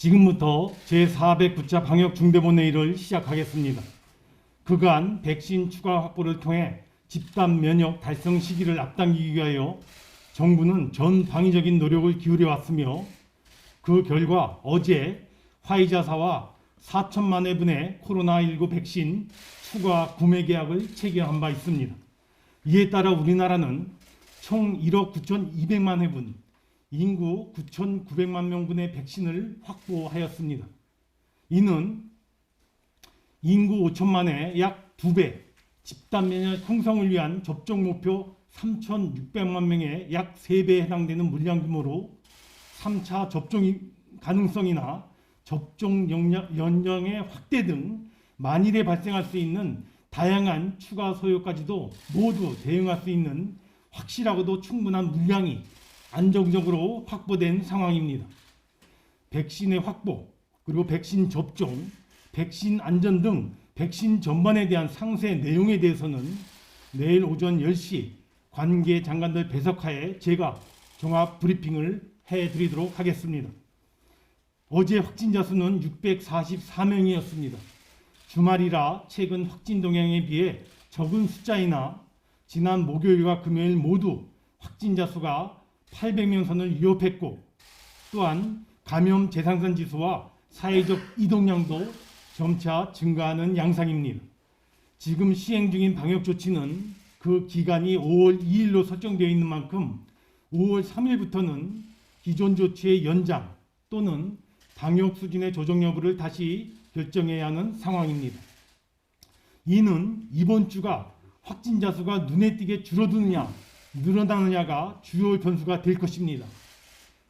지금부터 제409차 방역중대본회의를 시작하겠습니다. 그간 백신 추가 확보를 통해 집단 면역 달성 시기를 앞당기기 위하여 정부는 전 방위적인 노력을 기울여 왔으며 그 결과 어제 화이자사와 4천만 회분의 코로나19 백신 추가 구매 계약을 체결한 바 있습니다. 이에 따라 우리나라는 총 1억 9,200만 회분, 인구 9,900만 명분의 백신을 확보하였습니다. 이는 인구 5천만의 약 2배, 집단 면역 형성을 위한 접종 목표 3,600만 명의 약 3배에 해당되는 물량 규모로 3차 접종 가능성이나 접종 연령의 확대 등 만일에 발생할 수 있는 다양한 추가 소요까지도 모두 대응할 수 있는 확실하고도 충분한 물량이 안정적으로 확보된 상황입니다. 백신의 확보, 그리고 백신 접종, 백신 안전 등 백신 전반에 대한 상세 내용에 대해서는 내일 오전 10시 관계 장관들 배석하에 제가 종합 브리핑을 해드리도록 하겠습니다. 어제 확진자 수는 644명이었습니다. 주말이라 최근 확진 동향에 비해 적은 숫자이나 지난 목요일과 금요일 모두 확진자 수가 800명 선을 위협했고, 또한 감염 재상산 지수와 사회적 이동량도 점차 증가하는 양상입니다. 지금 시행 중인 방역 조치는 그 기간이 5월 2일로 설정되어 있는 만큼 5월 3일부터는 기존 조치의 연장 또는 방역 수준의 조정 여부를 다시 결정해야 하는 상황입니다. 이는 이번 주가 확진자 수가 눈에 띄게 줄어드느냐 늘어나느냐가 주요 변수가 될 것입니다.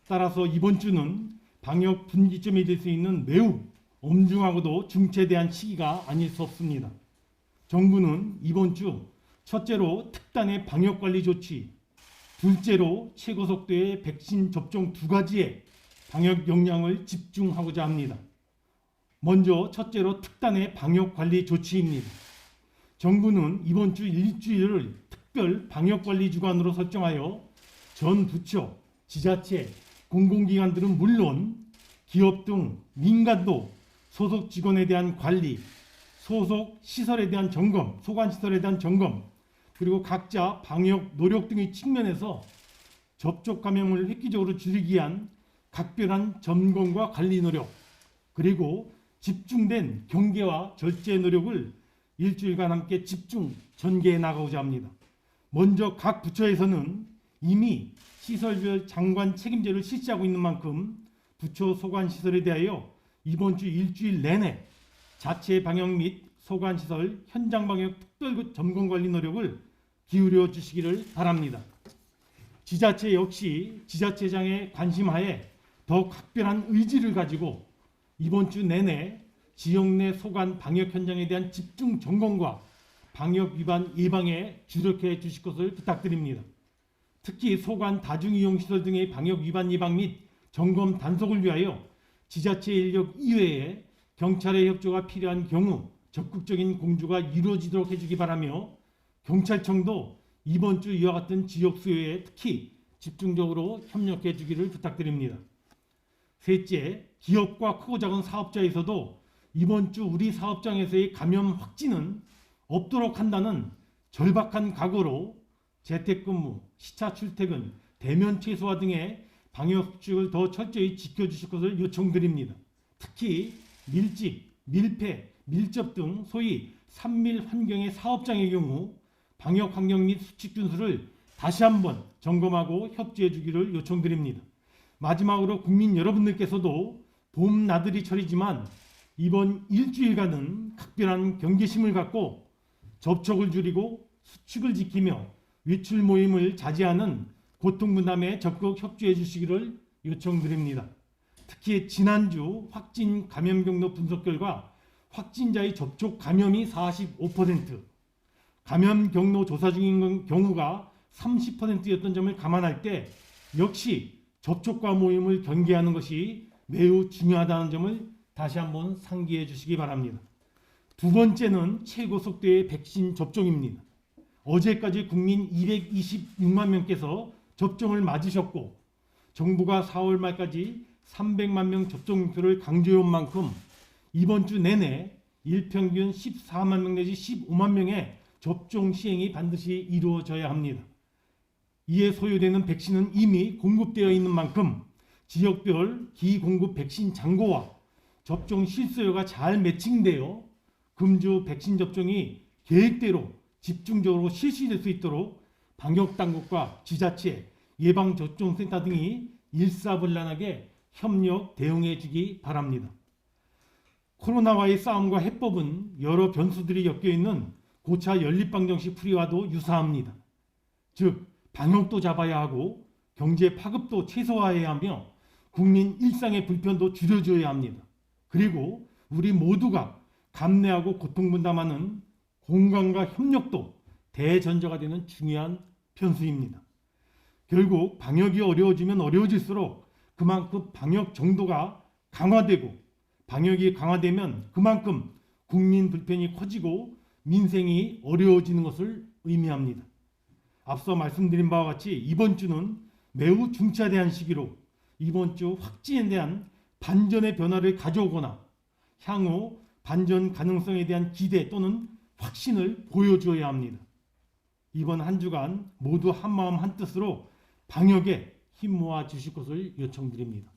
따라서 이번 주는 방역 분기점이 될 수 있는 매우 엄중하고도 중체대한 시기가 아닐 수 없습니다. 정부는 이번 주 첫째로 특단의 방역관리 조치, 둘째로 최고 속도의 백신 접종 두 가지의 방역 역량을 집중하고자 합니다. 먼저 첫째로 특단의 방역관리 조치입니다. 정부는 이번 주 일주일을 특별 방역관리 주간으로 설정하여 전 부처, 지자체, 공공기관들은 물론 기업 등 민간도 소속 직원에 대한 관리, 소속 시설에 대한 점검, 소관시설에 대한 점검, 그리고 각자 방역 노력 등의 측면에서 접촉 감염을 획기적으로 줄이기 위한 각별한 점검과 관리 노력, 그리고 집중된 경계와 절제 노력을 일주일간 함께 집중 전개해 나가고자 합니다. 먼저 각 부처에서는 이미 시설별 장관 책임제를 실시하고 있는 만큼 부처 소관시설에 대하여 이번 주 일주일 내내 자체 방역 및 소관시설 현장 방역 특별 점검관리 노력을 기울여 주시기를 바랍니다. 지자체 역시 지자체장의 관심하에 더 각별한 의지를 가지고 이번 주 내내 지역 내 소관 방역 현장에 대한 집중 점검과 방역 위반 예방에 주력해 주실 것을 부탁드립니다. 특히 소관 다중이용시설 등의 방역 위반 예방 및 점검 단속을 위하여 지자체 인력 이외에 경찰의 협조가 필요한 경우 적극적인 공조가 이루어지도록 해주기 바라며, 경찰청도 이번 주 이와 같은 지역 수요에 특히 집중적으로 협력해 주기를 부탁드립니다. 셋째, 기업과 크고 작은 사업자에서도 이번 주 우리 사업장에서의 감염 확진은 없도록 한다는 절박한 각오로 재택근무, 시차 출퇴근, 대면 최소화 등의 방역 수칙을 더 철저히 지켜주실 것을 요청드립니다. 특히 밀집, 밀폐, 밀접 등 소위 산밀 환경의 사업장의 경우 방역 환경 및 수칙 준수를 다시 한번 점검하고 협조해 주기를 요청드립니다. 마지막으로 국민 여러분들께서도 봄 나들이 철이지만 이번 일주일간은 각별한 경계심을 갖고 접촉을 줄이고 수칙을 지키며 외출 모임을 자제하는 고통분담에 적극 협조해 주시기를 요청드립니다. 특히 지난주 확진 감염 경로 분석 결과 확진자의 접촉 감염이 45%, 감염 경로 조사 중인 경우가 30%였던 점을 감안할 때 역시 접촉과 모임을 경계하는 것이 매우 중요하다는 점을 다시 한번 상기해 주시기 바랍니다. 두 번째는 최고 속도의 백신 접종입니다. 어제까지 국민 226만 명께서 접종을 맞으셨고 정부가 4월 말까지 300만 명 접종 목표를 강조해온 만큼 이번 주 내내 일평균 14만 명 내지 15만 명의 접종 시행이 반드시 이루어져야 합니다. 이에 소요되는 백신은 이미 공급되어 있는 만큼 지역별 기공급 백신 잔고와 접종 실수요가 잘 매칭되어 금주 백신 접종이 계획대로 집중적으로 실시될 수 있도록 방역당국과 지자체, 예방접종센터 등이 일사불란하게 협력 대응해 주기 바랍니다. 코로나와의 싸움과 해법은 여러 변수들이 엮여있는 고차 연립방정식 풀이와도 유사합니다. 즉 방역도 잡아야 하고 경제 파급도 최소화해야 하며 국민 일상의 불편도 줄여줘야 합니다. 그리고 우리 모두가 감내하고 고통분담하는 공감과 협력도 대전제가 되는 중요한 변수입니다. 결국 방역이 어려워지면 어려워질수록 그만큼 방역 정도가 강화되고 방역이 강화되면 그만큼 국민 불편이 커지고 민생이 어려워지는 것을 의미합니다. 앞서 말씀드린 바와 같이 이번 주는 매우 중차대한 시기로 이번 주 확진에 대한 반전의 변화를 가져오거나 향후 반전 가능성에 대한 기대 또는 확신을 보여주어야 합니다. 이번 한 주간 모두 한마음 한뜻으로 방역에 힘 모아 주실 것을 요청드립니다.